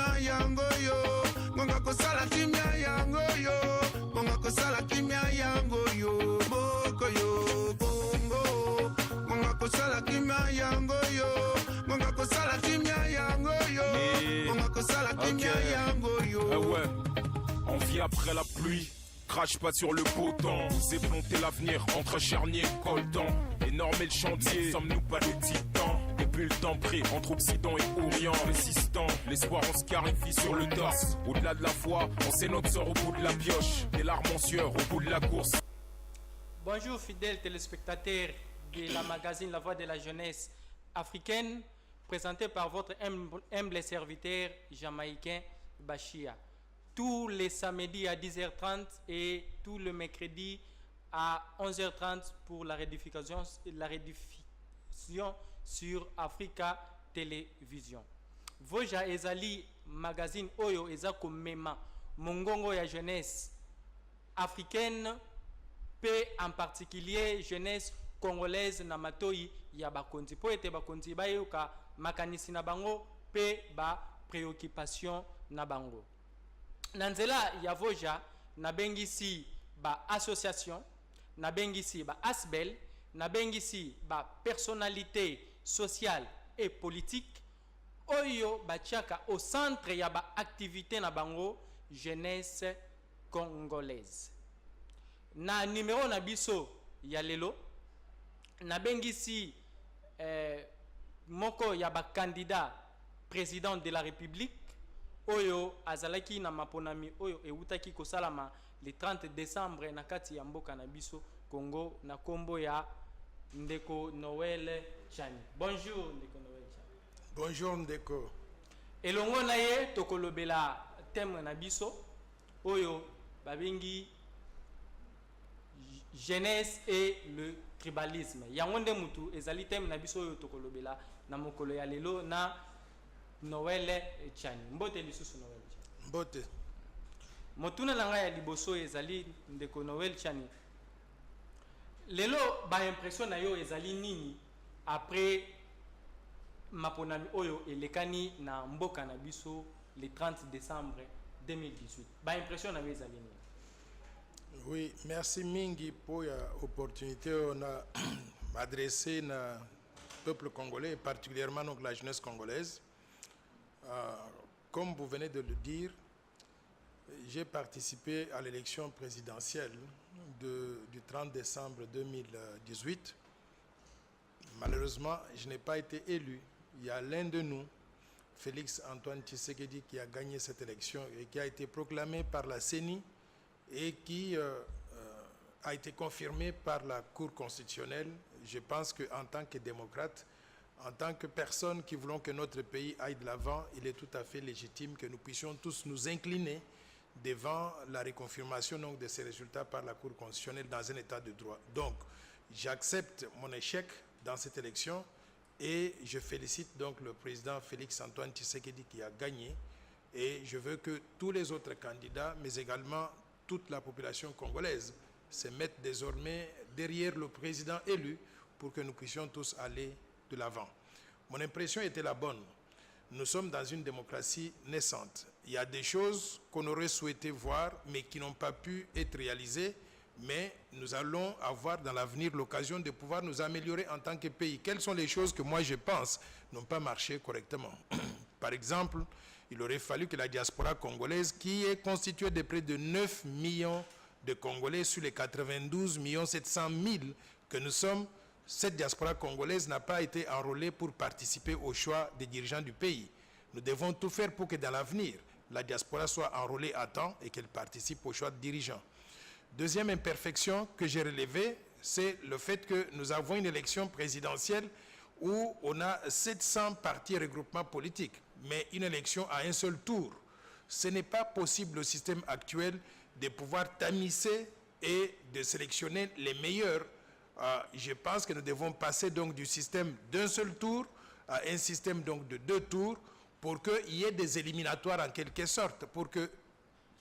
kimia yango yo. Ngonga kosala kimia yango yo. Ngonga kosala kimia yango yo. Boko yo bongo. Ngonga kosala kimia yango yo. Ngonga kosala kimia yango yo. Ngonga kosala kimia yango yo. Ah ouais, on vit après la pluie. Crache pas sur le beau temps. C'est planter l'avenir entre charnier et coltan. Énorme est le chantier, sommes-nous pas des titans? Depuis le temps pris entre Occident et Orient. Résistant, l'espoir on se clarifie sur le torse. Au-delà de la foi, on sait notre sort au bout de la pioche. Des larmes en sueur au bout de la course. Bonjour fidèles téléspectateurs de la magazine La Voix de la Jeunesse Africaine, présenté par votre humble serviteur jamaïcain Bachia. Tous les samedis à 10h30 et tous les mercredis à 11h30 pour la rediffusion sur Africa Télévision. Voja ezali magazine oyo eza komema mongongo ya jeunesse africaine pe en particulier jeunesse congolaise na matoi ya bakonzi po ete bakonzi bayoka makanisi na bango pe ba préoccupation na bango. Nanzela ya Voja nabengisi ba association, nabengisi ba asbel, nabengisi ba personnalité sociale et politique oyo bachaka au centre ya ba activité na bango jeunesse congolaise. Na numéro na biso ya lelo nabengisi moko ya ba candidat président de la République oyo azalaki na maponami oyo eutaki kosalama le 30 décembre na kati ya mboka na biso Congo na kombo ya Ndeko Noël Chani. Bonjour Ndeko Noël Chani. Bonjour Ndeko. Elongo na ye tokolobela thème na biso oyo babengi jeunesse et le tribalisme. Yango nde mutu ezali thème na biso oyo tokolobela na mokolo ya lelo na Noël Chani. Mbote lisusu Noël Chani. Mbote. Motuna na ngai ya liboso ezali Ndeko Noël Chani. Lelo ba impression na yo ezali nini après maponami oyo elekani na mboka na biso le 30 décembre 2018. Ba impression na yo ezali nini? Oui, merci mingi pour l'opportunité on a m'adresser na peuple congolais et particulièrement donc la jeunesse congolaise. Comme vous venez de le dire, j'ai participé à l'élection présidentielle du 30 décembre 2018. Malheureusement, je n'ai pas été élu. Il y a l'un de nous, Félix Antoine Tshisekedi, qui a gagné cette élection et qui a été proclamé par la CENI et qui a été confirmé par la Cour constitutionnelle. Je pense qu'en tant que démocrate, en tant que personne qui voulons que notre pays aille de l'avant, il est tout à fait légitime que nous puissions tous nous incliner devant la reconfirmation donc, de ces résultats par la Cour constitutionnelle dans un état de droit. Donc, j'accepte mon échec dans cette élection et je félicite donc le président Félix Antoine Tshisekedi qui a gagné et je veux que tous les autres candidats, mais également toute la population congolaise, se mettent désormais derrière le président élu pour que nous puissions tous aller de l'avant. Mon impression était la bonne. Nous sommes dans une démocratie naissante. Il y a des choses qu'on aurait souhaité voir, mais qui n'ont pas pu être réalisées. Mais nous allons avoir dans l'avenir l'occasion de pouvoir nous améliorer en tant que pays. Quelles sont les choses que moi je pense n'ont pas marché correctement? Par exemple, il aurait fallu que la diaspora congolaise, qui est constituée de près de 9 millions de Congolais sur les 92 700 000 que nous sommes, cette diaspora congolaise n'a pas été enrôlée pour participer au choix des dirigeants du pays. Nous devons tout faire pour que dans l'avenir, la diaspora soit enrôlée à temps et qu'elle participe au choix de dirigeants. Deuxième imperfection que j'ai relevée, c'est le fait que nous avons une élection présidentielle où on a 700 partis et regroupements politiques, mais une élection à un seul tour. Ce n'est pas possible au système actuel de pouvoir tamiser et de sélectionner les meilleurs. Je pense que nous devons passer donc du système d'un seul tour à un système donc de 2 tours pour qu'il y ait des éliminatoires en quelque sorte, pour qu'il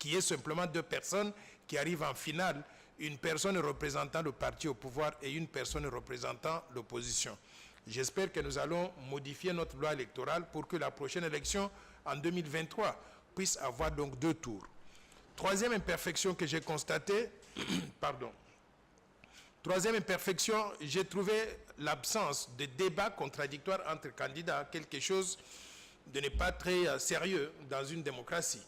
y ait simplement 2 personnes qui arrivent en finale, une personne représentant le parti au pouvoir et une personne représentant l'opposition. J'espère que nous allons modifier notre loi électorale pour que la prochaine élection en 2023 puisse avoir donc 2 tours. Troisième imperfection que j'ai constatée, pardon. Troisième imperfection, j'ai trouvé l'absence de débat contradictoire entre candidats, quelque chose de n'est pas très sérieux dans une démocratie.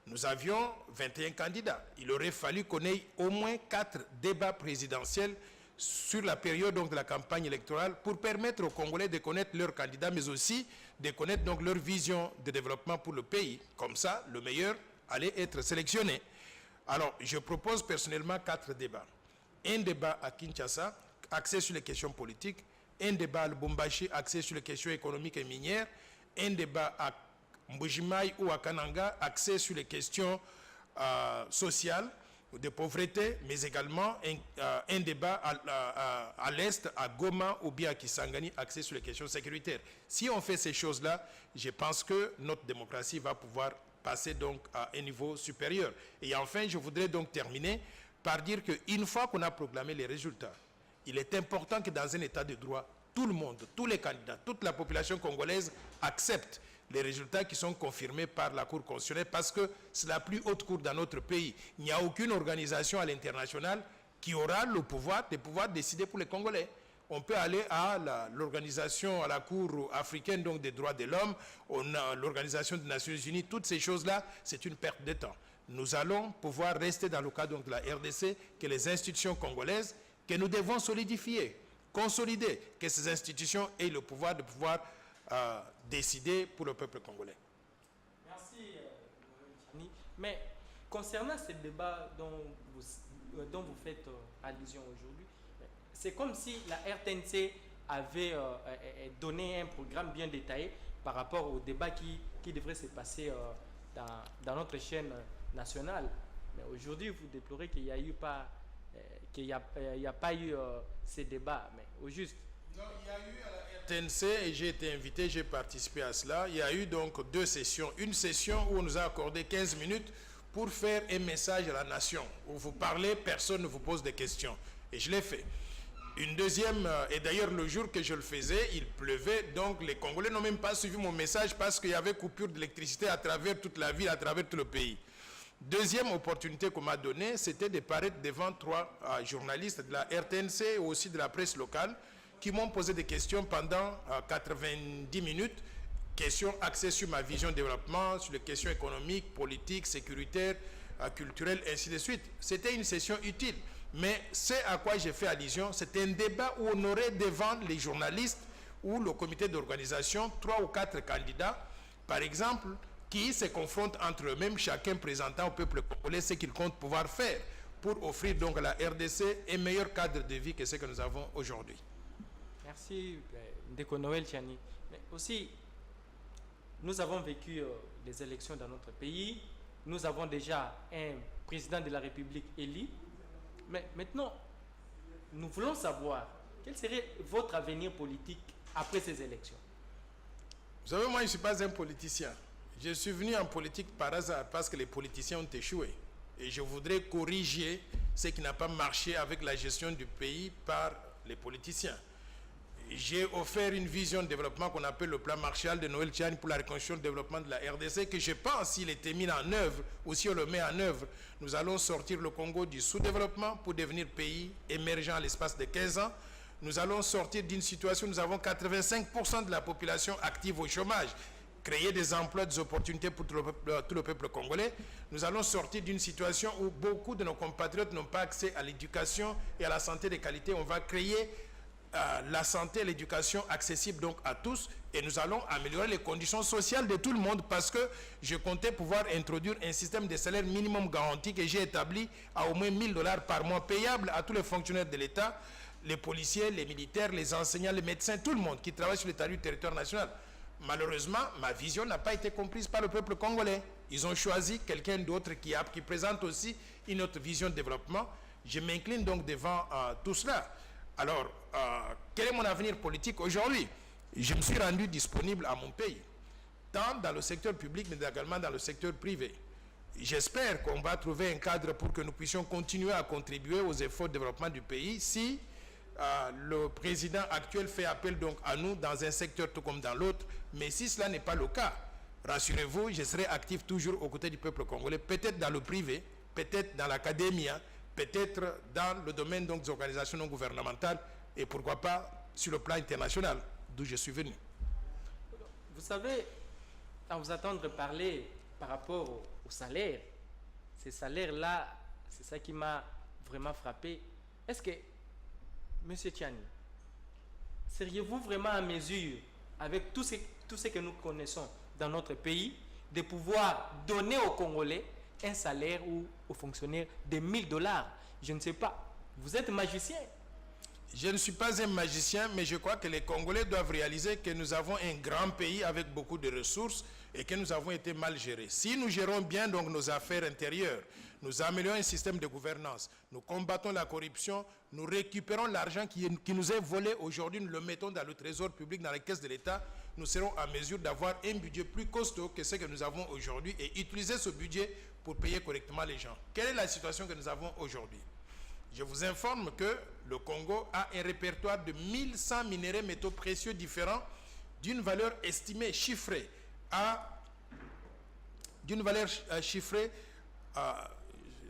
Nous avions 21 candidats. Il aurait fallu qu'on ait au moins 4 débats présidentiels sur la période donc, de la campagne électorale pour permettre aux Congolais de connaître leurs candidats, mais aussi de connaître donc, leur vision de développement pour le pays. Comme ça, le meilleur allait être sélectionné. Alors, je propose personnellement 4 débats. Un débat à Kinshasa, axé sur les questions politiques. Un débat à Lubumbashi, axé sur les questions économiques et minières. Un débat à Mbujimaï ou à Kananga, axé sur les questions sociales, de pauvreté, mais également un débat à l'Est, à Goma ou bien à Kisangani, axé sur les questions sécuritaires. Si on fait ces choses-là, je pense que notre démocratie va pouvoir passer donc à un niveau supérieur. Et enfin, je voudrais donc terminer par dire qu'une fois qu'on a proclamé les résultats, il est important que dans un état de droit, tout le monde, tous les candidats, toute la population congolaise accepte les résultats qui sont confirmés par la Cour constitutionnelle parce que c'est la plus haute cour dans notre pays. Il n'y a aucune organisation à l'international qui aura le pouvoir de décider pour les Congolais. On peut aller à l'organisation, à la Cour africaine donc des droits de l'homme, l'organisation des Nations Unies, toutes ces choses-là, c'est une perte de temps. Nous allons pouvoir rester dans le cadre donc, de la RDC, que les institutions congolaises, que nous devons solidifier, consolider, que ces institutions aient le pouvoir de pouvoir décider pour le peuple congolais. Merci, Chani. Mais concernant ce débat dont vous faites allusion aujourd'hui, c'est comme si la RTNC avait donné un programme bien détaillé par rapport au débat qui devrait se passer dans notre chaîne nationale. Mais aujourd'hui, vous déplorez qu'il n'y a pas eu ces débats. Mais au juste. Non, il y a eu à la RTNC et j'ai été invité, j'ai participé à cela. Il y a eu donc 2 sessions. Une session où on nous a accordé 15 minutes pour faire un message à la nation. Où vous parlez, personne ne vous pose des questions. Et je l'ai fait. Une deuxième, et d'ailleurs le jour que je le faisais, il pleuvait, donc les Congolais n'ont même pas suivi mon message parce qu'il y avait coupure d'électricité à travers toute la ville, à travers tout le pays. Deuxième opportunité qu'on m'a donnée, c'était de paraître devant 3 journalistes de la RTNC et aussi de la presse locale qui m'ont posé des questions pendant 90 minutes, questions axées sur ma vision de développement, sur les questions économiques, politiques, sécuritaires, culturelles, ainsi de suite. C'était une session utile. Mais ce à quoi j'ai fait allusion, c'est un débat où on aurait devant les journalistes ou le comité d'organisation 3 ou 4 candidats, par exemple, qui se confrontent entre eux-mêmes, chacun présentant au peuple congolais ce qu'il compte pouvoir faire pour offrir donc à la RDC un meilleur cadre de vie que ce que nous avons aujourd'hui. Merci, Ndeko Noël Chani. Mais aussi, nous avons vécu les élections dans notre pays. Nous avons déjà un président de la République élu. Mais maintenant, nous voulons savoir quel serait votre avenir politique après ces élections. Vous savez, moi, je ne suis pas un politicien. Je suis venu en politique par hasard parce que les politiciens ont échoué. Et je voudrais corriger ce qui n'a pas marché avec la gestion du pays par les politiciens. J'ai offert une vision de développement qu'on appelle le plan Marshall de Noël Tchani pour la reconstruction et le développement de la RDC, que je pense, s'il était mis en œuvre, ou si on le met en œuvre, nous allons sortir le Congo du sous-développement pour devenir pays émergent à l'espace de 15 ans. Nous allons sortir d'une situation où nous avons 85% de la population active au chômage, créer des emplois, des opportunités pour tout le peuple congolais. Nous allons sortir d'une situation où beaucoup de nos compatriotes n'ont pas accès à l'éducation et à la santé de qualité. On va créer la santé et l'éducation accessible donc à tous et nous allons améliorer les conditions sociales de tout le monde parce que je comptais pouvoir introduire un système de salaire minimum garanti que j'ai établi à au moins 1 000 $ par mois payable à tous les fonctionnaires de l'État, les policiers, les militaires, les enseignants, les médecins, tout le monde qui travaille sur l'état du territoire national. Malheureusement, ma vision n'a pas été comprise par le peuple congolais. Ils ont choisi quelqu'un d'autre qui présente aussi une autre vision de développement. Je m'incline donc devant tout cela. Alors, quel est mon avenir politique aujourd'hui? Je me suis rendu disponible à mon pays, tant dans le secteur public, mais également dans le secteur privé. J'espère qu'on va trouver un cadre pour que nous puissions continuer à contribuer aux efforts de développement du pays si le président actuel fait appel donc à nous dans un secteur tout comme dans l'autre. Mais si cela n'est pas le cas, rassurez-vous, je serai actif toujours aux côtés du peuple congolais, peut-être dans le privé, peut-être dans l'académie, peut-être dans le domaine donc, des organisations non gouvernementales, et pourquoi pas sur le plan international, d'où je suis venu. Vous savez, à vous entendre parler par rapport au salaire, ces salaires-là, c'est ça qui m'a vraiment frappé. Est-ce que, M. Tchani, seriez-vous vraiment à mesure, avec tout ce que nous connaissons dans notre pays, de pouvoir donner aux Congolais un salaire ou aux fonctionnaires de $1000? Je ne sais pas. Vous êtes magicien. Je ne suis pas un magicien, mais je crois que les Congolais doivent réaliser que nous avons un grand pays avec beaucoup de ressources et que nous avons été mal gérés. Si nous gérons bien donc nos affaires intérieures, nous améliorons un système de gouvernance, nous combattons la corruption, nous récupérons l'argent qui nous est volé aujourd'hui, nous le mettons dans le trésor public, dans les caisses de l'État, nous serons à mesure d'avoir un budget plus costaud que ce que nous avons aujourd'hui et utiliser ce budget pour payer correctement les gens. Quelle est la situation que nous avons aujourd'hui? Je vous informe que le Congo a un répertoire de 1100 minéraux métaux précieux différents d'une valeur estimée, chiffrée à...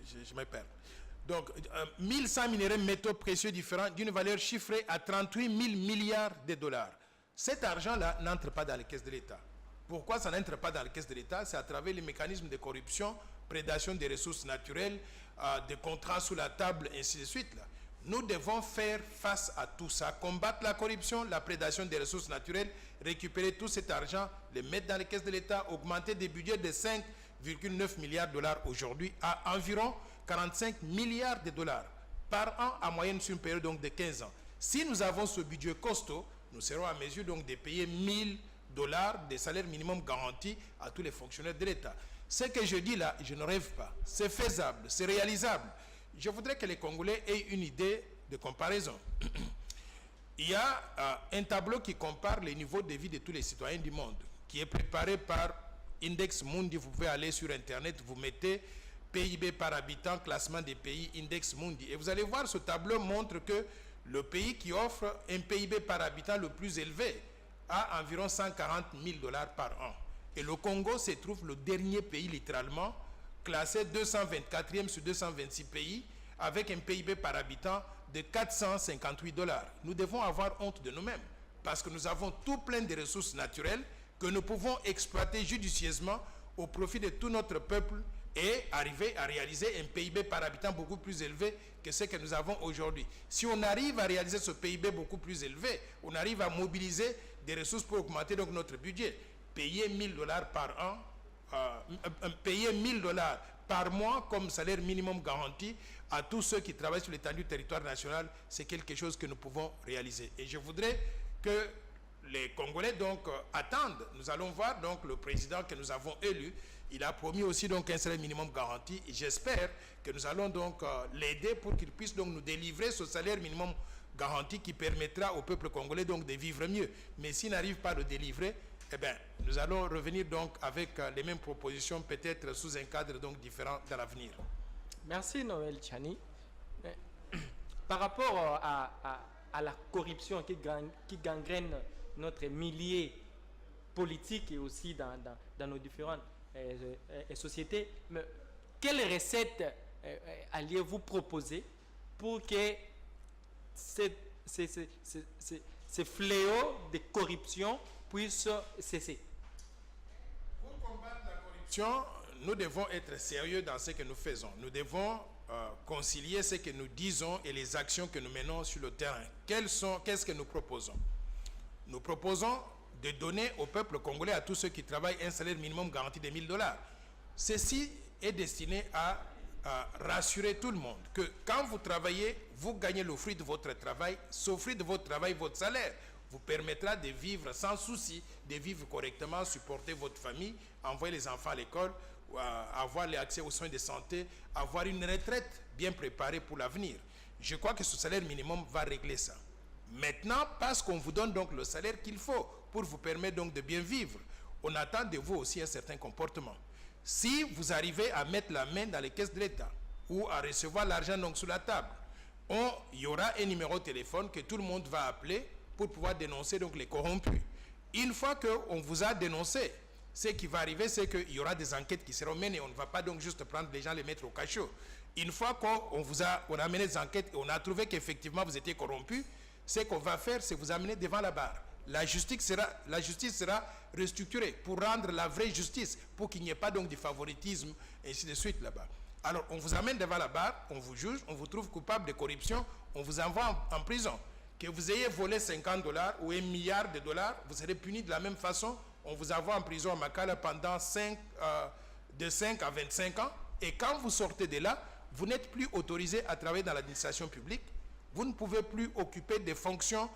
je me perds. Donc, 1100 minéraux métaux précieux différents d'une valeur chiffrée à 38 000 milliards de dollars. Cet argent-là n'entre pas dans les caisses de l'État. Pourquoi ça n'entre pas dans les caisses de l'État? C'est à travers les mécanismes de corruption, prédation des ressources naturelles, des contrats sous la table, ainsi de suite. Là. Nous devons faire face à tout ça, combattre la corruption, la prédation des ressources naturelles, récupérer tout cet argent, le mettre dans les caisses de l'État, augmenter des budgets de 5,9 milliards de dollars aujourd'hui à environ 45 milliards de dollars par an en moyenne sur une période donc de 15 ans. Si nous avons ce budget costaud, nous serons à mesure donc de payer $1000 de salaire minimum garanti à tous les fonctionnaires de l'État. Ce que je dis là, je ne rêve pas. C'est faisable, c'est réalisable. Je voudrais que les Congolais aient une idée de comparaison. Il y a un tableau qui compare les niveaux de vie de tous les citoyens du monde, qui est préparé par Index Mundi. Vous pouvez aller sur Internet, vous mettez PIB par habitant, classement des pays, Index Mundi. Et vous allez voir, ce tableau montre que le pays qui offre un PIB par habitant le plus élevé a environ $140 000 par an. Et le Congo se trouve le dernier pays, littéralement, classé 224e sur 226 pays, avec un PIB par habitant de $458. Nous devons avoir honte de nous-mêmes, parce que nous avons tout plein de ressources naturelles que nous pouvons exploiter judicieusement au profit de tout notre peuple et arriver à réaliser un PIB par habitant beaucoup plus élevé que ce que nous avons aujourd'hui. Si on arrive à réaliser ce PIB beaucoup plus élevé, on arrive à mobiliser des ressources pour augmenter donc notre budget. Payer $1000 par an, payer $1000 par mois comme salaire minimum garanti à tous ceux qui travaillent sur l'étendue du territoire national, c'est quelque chose que nous pouvons réaliser. Et je voudrais que les Congolais donc attendent. Nous allons voir donc le président que nous avons élu. Il a promis aussi donc un salaire minimum garanti. Et j'espère que nous allons donc l'aider pour qu'il puisse donc nous délivrer ce salaire minimum garanti qui permettra au peuple congolais donc de vivre mieux. Mais s'il n'arrive pas à le délivrer, eh bien, nous allons revenir donc avec les mêmes propositions, peut-être sous un cadre donc différent dans l'avenir. Merci Noël Tchani. Par rapport à la corruption qui gangrène notre milieu politique et aussi dans nos différentes sociétés, mais quelles recettes alliez-vous proposer pour que ces fléaux de corruption puissent cesser? Pour combattre la corruption, nous devons être sérieux dans ce que nous faisons. Nous devons concilier ce que nous disons et les actions que nous menons sur le terrain. Qu'est-ce que nous proposons? Nous proposons de donner au peuple congolais, à tous ceux qui travaillent, un salaire minimum garanti de $1000. Ceci est destiné à rassurer tout le monde que quand vous travaillez, vous gagnez le fruit de votre travail. Ce fruit de votre travail, votre salaire, vous permettra de vivre sans souci, de vivre correctement, supporter votre famille, envoyer les enfants à l'école, avoir l'accès aux soins de santé, avoir une retraite bien préparée pour l'avenir. Je crois que ce salaire minimum va régler ça. Maintenant, parce qu'on vous donne donc le salaire qu'il faut pour vous permettre donc de bien vivre, on attend de vous aussi un certain comportement. Si vous arrivez à mettre la main dans les caisses de l'État ou à recevoir l'argent donc sous la table, il y aura un numéro de téléphone que tout le monde va appeler pour pouvoir dénoncer donc les corrompus. Une fois qu'on vous a dénoncé, Ce qui va arriver, c'est qu'il y aura des enquêtes qui seront menées. On ne va pas donc juste prendre les gens, les mettre au cachot. Une fois on a mené des enquêtes et on a trouvé qu'effectivement vous étiez corrompu, ce qu'on va faire, c'est vous amener devant la barre. La justice sera restructurée pour rendre la vraie justice, pour qu'il n'y ait pas donc du favoritisme, et ainsi de suite là-bas. Alors, on vous amène devant la barre, on vous juge, on vous trouve coupable de corruption, on vous envoie en prison. Que vous ayez volé 50 $ ou 1 milliard de dollars, vous serez puni de la même façon. On vous envoie en prison à Makala pendant de 5 à 25 ans. Et quand vous sortez de là, vous n'êtes plus autorisé à travailler dans l'administration publique. Vous ne pouvez plus occuper des fonctions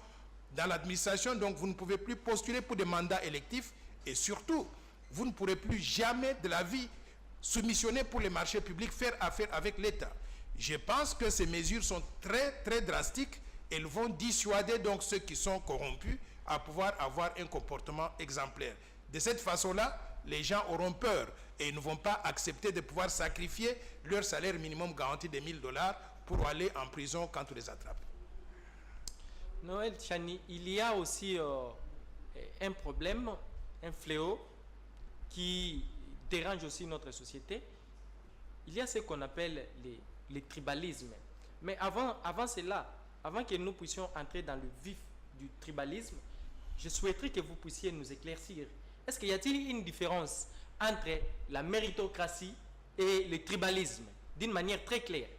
dans l'administration, donc vous ne pouvez plus postuler pour des mandats électifs. Et surtout, vous ne pourrez plus jamais de la vie soumissionner pour les marchés publics, faire affaire avec l'État. Je pense que ces mesures sont très, très drastiques. Elles vont dissuader donc ceux qui sont corrompus à pouvoir avoir un comportement exemplaire. De cette façon-là, les gens auront peur et ils ne vont pas accepter de pouvoir sacrifier leur salaire minimum garanti de 1 000 $ pour aller en prison quand on les attrape. Noël Tchani, il y a aussi un problème, un fléau qui dérange aussi notre société. Il y a ce qu'on appelle les tribalismes. Mais avant cela, avant que nous puissions entrer dans le vif du tribalisme, je souhaiterais que vous puissiez nous éclaircir. Est-ce qu'il y a-t-il une différence entre la méritocratie et le tribalisme, d'une manière très claire?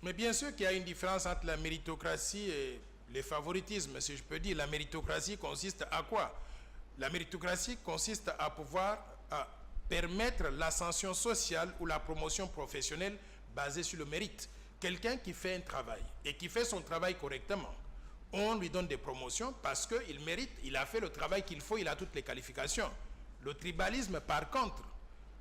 Mais bien sûr qu'il y a une différence entre la méritocratie et le favoritisme, si je peux dire. La méritocratie consiste à quoi? La méritocratie consiste à pouvoir permettre l'ascension sociale ou la promotion professionnelle basée sur le mérite. Quelqu'un qui fait un travail et qui fait son travail correctement, on lui donne des promotions parce qu'il mérite, il a fait le travail qu'il faut, il a toutes les qualifications. Le tribalisme, par contre,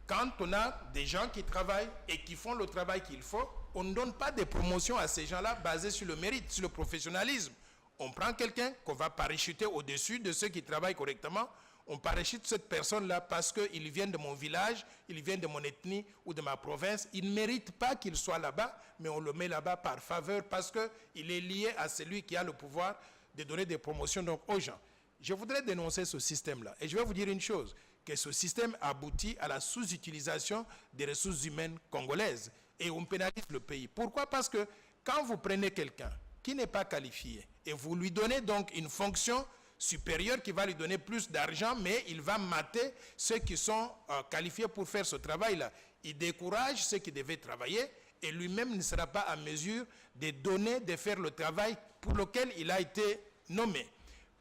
quand on a des gens qui travaillent et qui font le travail qu'il faut, on ne donne pas de promotions à ces gens-là basées sur le mérite, sur le professionnalisme. On prend quelqu'un qu'on va parachuter au-dessus de ceux qui travaillent correctement. On parachute cette personne-là parce qu'il vient de mon village, il vient de mon ethnie ou de ma province. Il ne mérite pas qu'il soit là-bas, mais on le met là-bas par faveur parce qu'il est lié à celui qui a le pouvoir de donner des promotions donc, aux gens. Je voudrais dénoncer ce système-là. Et je vais vous dire une chose, que ce système aboutit à la sous-utilisation des ressources humaines congolaises. Et on pénalise le pays. Pourquoi? Parce que quand vous prenez quelqu'un qui n'est pas qualifié et vous lui donnez donc une fonction supérieur qui va lui donner plus d'argent, mais il va mater ceux qui sont qualifiés pour faire ce travail-là. Il décourage ceux qui devaient travailler et lui-même ne sera pas à mesure de donner, de faire le travail pour lequel il a été nommé.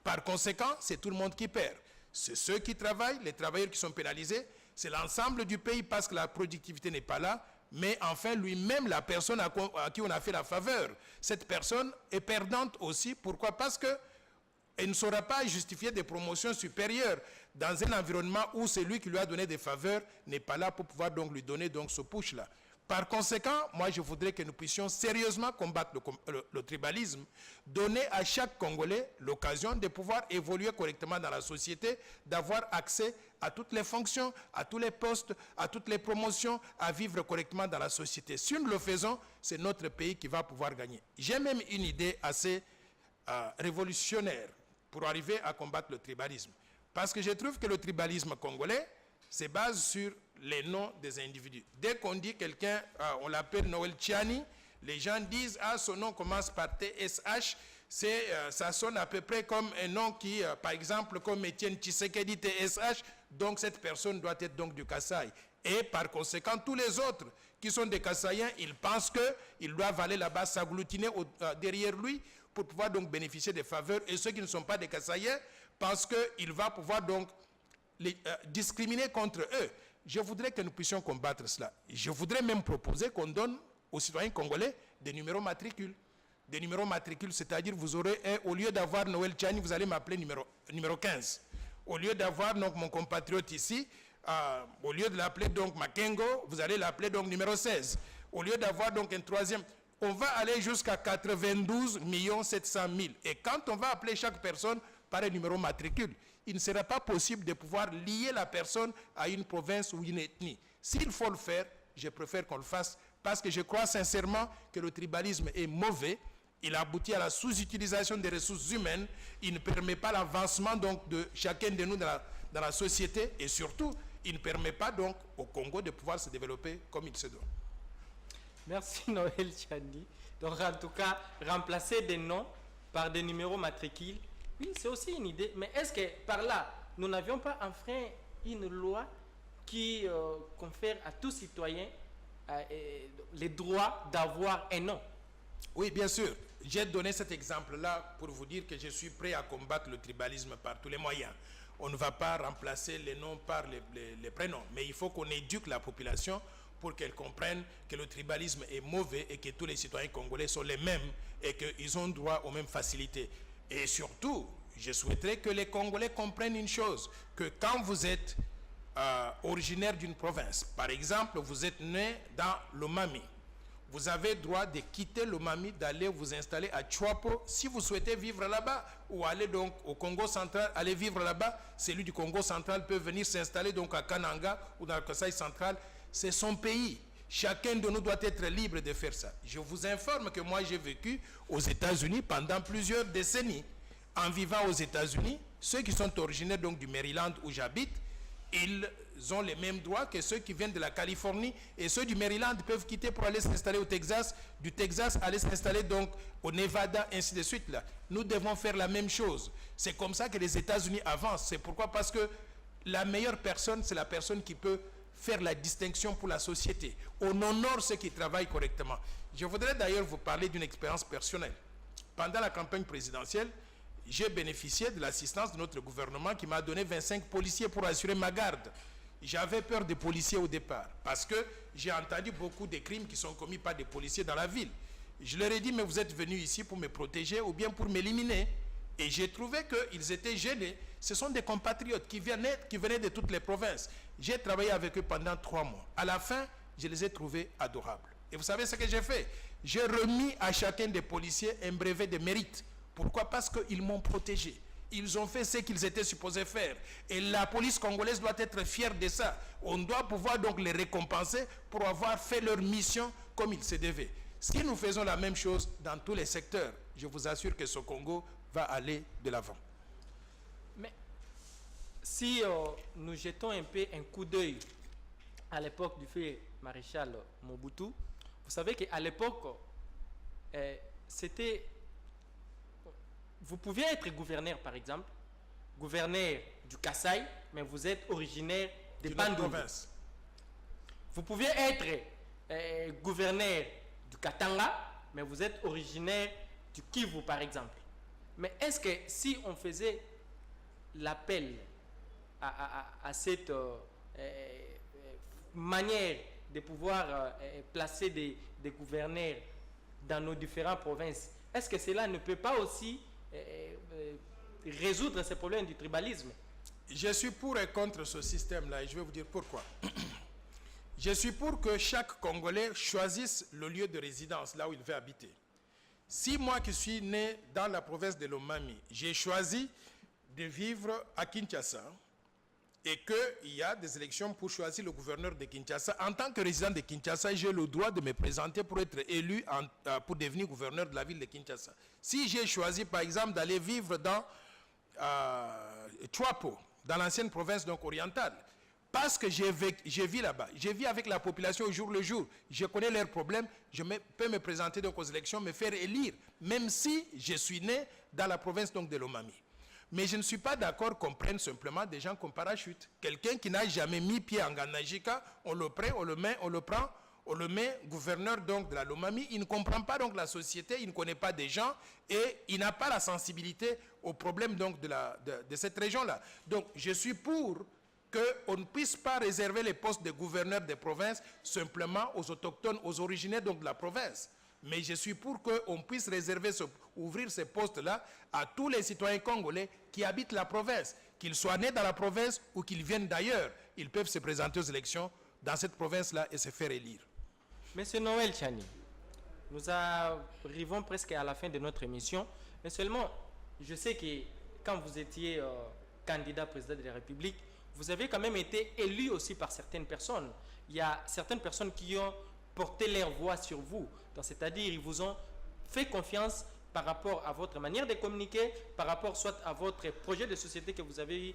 Par conséquent, c'est tout le monde qui perd. C'est ceux qui travaillent, les travailleurs qui sont pénalisés, c'est l'ensemble du pays parce que la productivité n'est pas là, mais enfin lui-même, la personne à qui on a fait la faveur, cette personne est perdante aussi. Pourquoi? Parce que elle ne saura pas justifier des promotions supérieures dans un environnement où celui qui lui a donné des faveurs n'est pas là pour pouvoir donc lui donner donc ce push-là. Par conséquent, moi je voudrais que nous puissions sérieusement combattre le tribalisme, donner à chaque Congolais l'occasion de pouvoir évoluer correctement dans la société, d'avoir accès à toutes les fonctions, à tous les postes, à toutes les promotions, à vivre correctement dans la société. Si nous le faisons, c'est notre pays qui va pouvoir gagner. J'ai même une idée assez révolutionnaire pour arriver à combattre le tribalisme. Parce que je trouve que le tribalisme congolais se base sur les noms des individus. Dès qu'on dit quelqu'un, on l'appelle Noël Tchani, les gens disent « Ah, son nom commence par TSH », ça sonne à peu près comme un nom qui, par exemple, comme Étienne Tshisekedi TSH, donc cette personne doit être donc du Kasaï. Et par conséquent, tous les autres qui sont des Kassaïens, ils pensent qu'ils doivent aller là-bas s'agglutiner derrière lui pour pouvoir donc bénéficier des faveurs. Et ceux qui ne sont pas des Kassaïens pensent qu'il va pouvoir donc les discriminer contre eux. Je voudrais que nous puissions combattre cela. Je voudrais même proposer qu'on donne aux citoyens congolais des numéros matricules. Des numéros matricules, c'est-à-dire vous aurez, au lieu d'avoir Noël Tchani, vous allez m'appeler numéro 15. Au lieu d'avoir donc mon compatriote ici, au lieu de l'appeler donc Makengo, vous allez l'appeler donc numéro 16. Au lieu d'avoir donc un troisième, on va aller jusqu'à 92 700 000. Et quand on va appeler chaque personne par un numéro matricule, il ne sera pas possible de pouvoir lier la personne à une province ou une ethnie. S'il faut le faire, je préfère qu'on le fasse parce que je crois sincèrement que le tribalisme est mauvais. Il aboutit à la sous-utilisation des ressources humaines. Il ne permet pas l'avancement donc de chacun de nous dans la société. Et surtout, Il ne permet pas donc au Congo de pouvoir se développer comme il se doit. Merci Noël Tchani. Donc en tout cas, remplacer des noms par des numéros matricules, oui, c'est aussi une idée. Mais est-ce que par là, nous n'avions pas enfreint une loi qui confère à tout citoyen les droits d'avoir un nom? Oui, bien sûr. J'ai donné cet exemple-là pour vous dire que je suis prêt à combattre le tribalisme par tous les moyens. On ne va pas remplacer les noms par les prénoms, mais il faut qu'on éduque la population pour qu'elle comprenne que le tribalisme est mauvais et que tous les citoyens congolais sont les mêmes et qu'ils ont droit aux mêmes facilités. Et surtout, je souhaiterais que les Congolais comprennent une chose, que quand vous êtes originaire d'une province, par exemple, vous êtes né dans l'Omami, vous avez droit de quitter l'Omami, d'aller vous installer à Chouapo si vous souhaitez vivre là-bas, ou aller donc au Congo central, aller vivre là-bas. Celui du Congo central peut venir s'installer donc à Kananga ou dans le Kasaï central. C'est son pays. Chacun de nous doit être libre de faire ça. Je vous informe que moi j'ai vécu aux États-Unis pendant plusieurs décennies. En vivant aux États-Unis, ceux qui sont originaires donc du Maryland où j'habite, ils ont les mêmes droits que ceux qui viennent de la Californie, et ceux du Maryland peuvent quitter pour aller s'installer au Texas, du Texas aller s'installer donc au Nevada, ainsi de suite. Là. Nous devons faire la même chose. C'est comme ça que les États-Unis avancent. C'est pourquoi? Parce que la meilleure personne, c'est la personne qui peut faire la distinction pour la société. On honore ceux qui travaillent correctement. Je voudrais d'ailleurs vous parler d'une expérience personnelle. Pendant la campagne présidentielle, j'ai bénéficié de l'assistance de notre gouvernement qui m'a donné 25 policiers pour assurer ma garde. J'avais peur des policiers au départ parce que j'ai entendu beaucoup de crimes qui sont commis par des policiers dans la ville. Je leur ai dit, mais vous êtes venus ici pour me protéger ou bien pour m'éliminer. Et j'ai trouvé qu'ils étaient gênés. Ce sont des compatriotes qui venaient de toutes les provinces. J'ai travaillé avec eux pendant 3 mois. À la fin, je les ai trouvés adorables. Et vous savez ce que j'ai fait? J'ai remis à chacun des policiers un brevet de mérite. Pourquoi? Parce qu'ils m'ont protégé. Ils ont fait ce qu'ils étaient supposés faire. Et la police congolaise doit être fière de ça. On doit pouvoir donc les récompenser pour avoir fait leur mission comme il se devait. Si nous faisons la même chose dans tous les secteurs, je vous assure que ce Congo va aller de l'avant. Mais si nous jetons un peu un coup d'œil à l'époque du feu maréchal Mobutu, vous savez qu'à l'époque, c'était... Vous pouviez être gouverneur, par exemple, gouverneur du Kasaï, mais vous êtes originaire de Bandundu. Vous pouviez être gouverneur du Katanga, mais vous êtes originaire du Kivu, par exemple. Mais est-ce que si on faisait l'appel à cette manière de pouvoir placer des gouverneurs dans nos différentes provinces, est-ce que cela ne peut pas aussi résoudre ces problèmes du tribalisme? Je suis pour et contre ce système-là et je vais vous dire pourquoi. Je suis pour que chaque Congolais choisisse le lieu de résidence, là où il veut habiter. Si moi qui suis né dans la province de l'Omami, j'ai choisi de vivre à Kinshasa et qu'il y a des élections pour choisir le gouverneur de Kinshasa, en tant que résident de Kinshasa, j'ai le droit de me présenter pour être élu pour devenir gouverneur de la ville de Kinshasa. Si j'ai choisi par exemple d'aller vivre dans Chouapo, dans l'ancienne province donc orientale, parce que je vis là-bas, je vis avec la population au jour le jour, je connais leurs problèmes, je peux me présenter donc aux élections, me faire élire, même si je suis né dans la province donc de l'Omami. Mais je ne suis pas d'accord qu'on prenne simplement des gens comme parachute. Quelqu'un qui n'a jamais mis pied en Ganajika, on le prend, on le met gouverneur donc de la Lomami. Il ne comprend pas donc la société, il ne connaît pas des gens et il n'a pas la sensibilité aux problèmes donc de cette région-là. Donc je suis pour qu'on ne puisse pas réserver les postes de gouverneur des provinces simplement aux autochtones, aux originaires donc de la province. Mais je suis pour qu'on puisse ouvrir ces postes-là à tous les citoyens congolais qui habitent la province. Qu'ils soient nés dans la province ou qu'ils viennent d'ailleurs, ils peuvent se présenter aux élections dans cette province-là et se faire élire. Monsieur Noël Tchani, nous arrivons presque à la fin de notre émission. Mais seulement, je sais que quand vous étiez candidat président de la République, vous avez quand même été élu aussi par certaines personnes. Il y a certaines personnes qui ont porté leur voix sur vous. C'est-à-dire, ils vous ont fait confiance par rapport à votre manière de communiquer, par rapport soit à votre projet de société que vous avez eu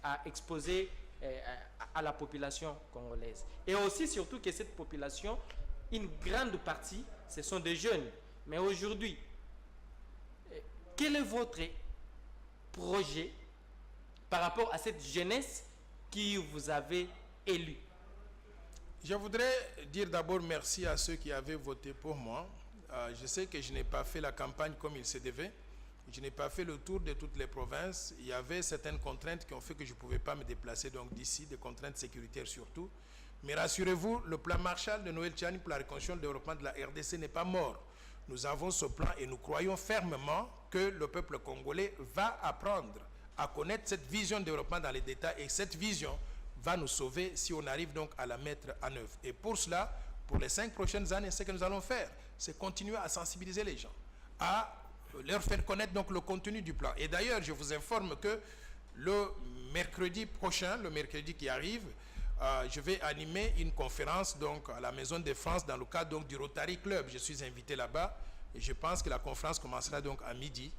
à exposer à la population congolaise. Et aussi, surtout, que cette population, une grande partie, ce sont des jeunes. Mais aujourd'hui, quel est votre projet par rapport à cette jeunesse qui vous avez élu? Je voudrais dire d'abord merci à ceux qui avaient voté pour moi. Je sais que je n'ai pas fait la campagne comme il se devait. Je n'ai pas fait le tour de toutes les provinces. Il y avait certaines contraintes qui ont fait que je ne pouvais pas me déplacer donc d'ici, des contraintes sécuritaires surtout. Mais rassurez-vous, le plan Marshall de Noël Tchani pour la reconstruction et le développement de la RDC n'est pas mort. Nous avons ce plan et nous croyons fermement que le peuple congolais va apprendre à connaître cette vision de développement dans les détails, et cette vision va nous sauver si on arrive donc à la mettre en œuvre. Et pour cela, pour les 5 prochaines années, ce que nous allons faire, c'est continuer à sensibiliser les gens, à leur faire connaître donc le contenu du plan. Et d'ailleurs, je vous informe que le mercredi prochain, le mercredi qui arrive, je vais animer une conférence donc à la Maison de France dans le cadre donc du Rotary Club. Je suis invité là-bas et je pense que la conférence commencera donc à midi.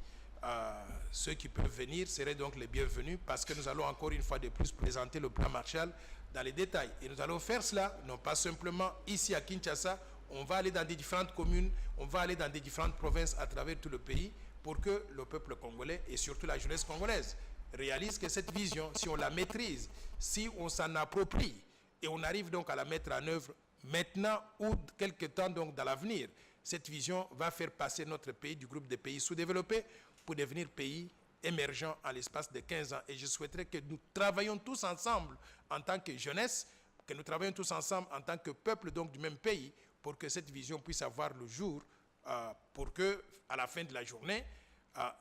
Ceux qui peuvent venir seraient donc les bienvenus, parce que nous allons encore une fois de plus présenter le plan Marshall dans les détails. Et nous allons faire cela, non pas simplement ici à Kinshasa, on va aller dans des différentes communes, on va aller dans des différentes provinces à travers tout le pays pour que le peuple congolais et surtout la jeunesse congolaise réalise que cette vision, si on la maîtrise, si on s'en approprie et on arrive donc à la mettre en œuvre maintenant ou quelque temps donc dans l'avenir, cette vision va faire passer notre pays du groupe des pays sous-développés pour devenir pays émergent en l'espace de 15 ans. Et je souhaiterais que nous travaillions tous ensemble en tant que jeunesse, que nous travaillions tous ensemble en tant que peuple donc du même pays, pour que cette vision puisse avoir le jour, pour que, à la fin de la journée,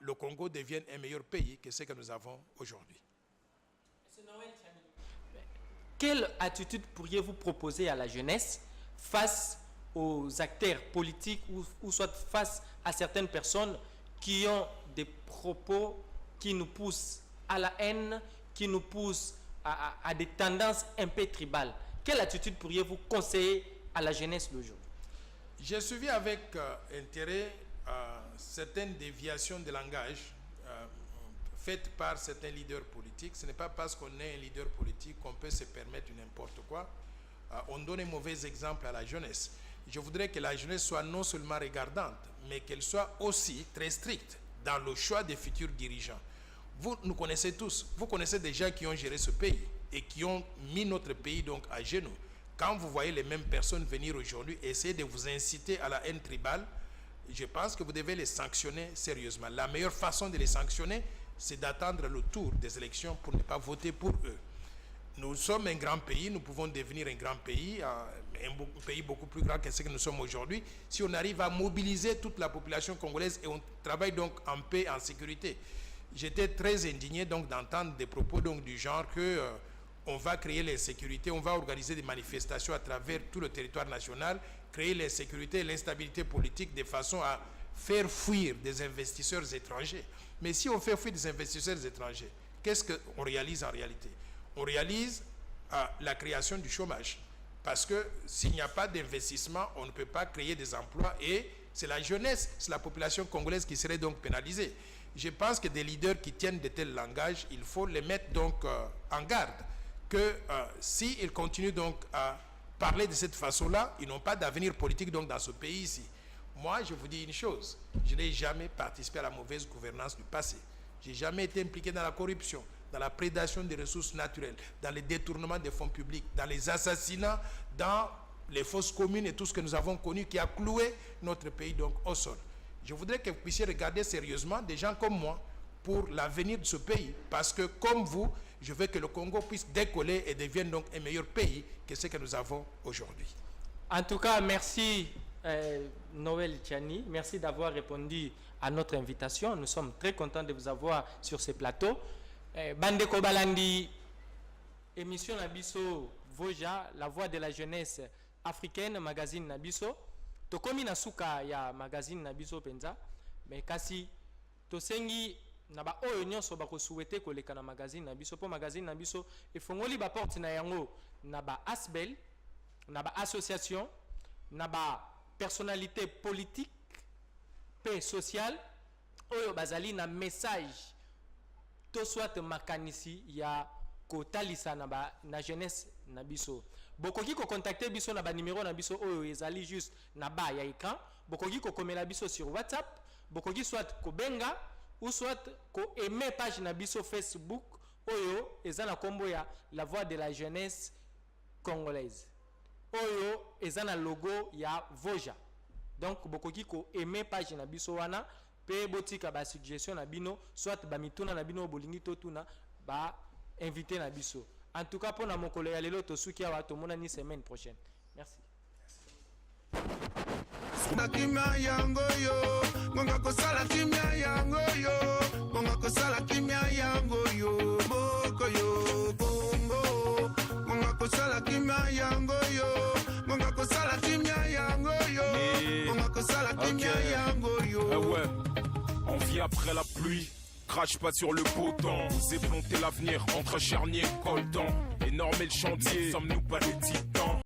le Congo devienne un meilleur pays que ce que nous avons aujourd'hui. Quelle attitude pourriez-vous proposer à la jeunesse face aux acteurs politiques ou soit face à certaines personnes qui ont des propos qui nous poussent à la haine, qui nous poussent à des tendances un peu tribales? Quelle attitude pourriez-vous conseiller à la jeunesse d'aujourd'hui? J'ai suivi avec intérêt certaines déviations de langage faites par certains leaders politiques. Ce n'est pas parce qu'on est un leader politique qu'on peut se permettre n'importe quoi. On donne un mauvais exemple à la jeunesse. Je voudrais que la jeunesse soit non seulement regardante, mais qu'elle soit aussi très stricte dans le choix des futurs dirigeants. Vous nous connaissez tous. Vous connaissez des gens qui ont géré ce pays et qui ont mis notre pays donc à genoux. Quand vous voyez les mêmes personnes venir aujourd'hui essayer de vous inciter à la haine tribale, je pense que vous devez les sanctionner sérieusement. La meilleure façon de les sanctionner, c'est d'attendre le tour des élections pour ne pas voter pour eux. Nous sommes un grand pays, nous pouvons devenir un grand pays, un pays beaucoup plus grand que ce que nous sommes aujourd'hui, si on arrive à mobiliser toute la population congolaise et on travaille donc en paix, en sécurité. J'étais très indigné donc d'entendre des propos donc du genre que on va créer l'insécurité, on va organiser des manifestations à travers tout le territoire national, créer l'insécurité et l'instabilité politique de façon à faire fuir des investisseurs étrangers. Mais si on fait fuir des investisseurs étrangers, qu'est-ce qu'on réalise en réalité? On réalise la création du chômage. Parce que s'il n'y a pas d'investissement, on ne peut pas créer des emplois et c'est la jeunesse, c'est la population congolaise qui serait donc pénalisée. Je pense que des leaders qui tiennent de tels langages, il faut les mettre donc en garde que s'ils continuent donc à parler de cette façon-là, ils n'ont pas d'avenir politique donc dans ce pays ici. Moi, je vous dis une chose, je n'ai jamais participé à la mauvaise gouvernance du passé. Je n'ai jamais été impliqué dans la corruption, dans la prédation des ressources naturelles, dans les détournements des fonds publics, dans les assassinats, dans les fausses communes et tout ce que nous avons connu qui a cloué notre pays donc au sol. Je voudrais que vous puissiez regarder sérieusement des gens comme moi pour l'avenir de ce pays, parce que comme vous, je veux que le Congo puisse décoller et devienne donc un meilleur pays que ce que nous avons aujourd'hui. En tout cas, merci Noël Tchani, merci d'avoir répondu à notre invitation. Nous sommes très contents de vous avoir sur ce plateau. Bandeko Balandi, émission Nabiso Voja, la voix de la jeunesse africaine, magazine Nabiso. Tokomi na suka ya magazine Nabiso penza, mais kasi tosengi na ba oyo nyonso ba ko souhaiter koleka na magazine Nabiso po magazine Nabiso efongoli ba porte na yango na ba asbel, na ba association, na ba personnalité politique, paix sociale, oyo bazali na message to soit makanisi ya kotalisa na jeunesse na biso. Bokoki ko contacter biso na ba numéro na biso oyo ezali juste na ba ya écran. Bokoki ko komela biso sur WhatsApp, bokoki soit ko benga ou soit ko aimer page na biso Facebook oyo eza na kombo ya La Voix de la Jeunesse Congolaise. Oyo eza na logo ya Voja. Donc bokoki ko aimer page na biso wana pe botika ba suggestion na bino soit ba mituna na bino bolingi to tuna ba invité na biso. En tout cas pour na mokolo ya lelo to suki awa to mona ni semaine prochaine. Merci. Kimia yango yo, monga kosala kimia yango yo, monga kosala kimia yango yo, boko yo, bongo, monga kosala kimia yango yo, monga kosala kimia yango yo, monga kosala kimia yango yo. Ah ouais, on vit après la pluie. Crache pas sur le beau temps. C'est planter l'avenir entre charnier et coltan. Énorme le chantier, sommes-nous pas des titans?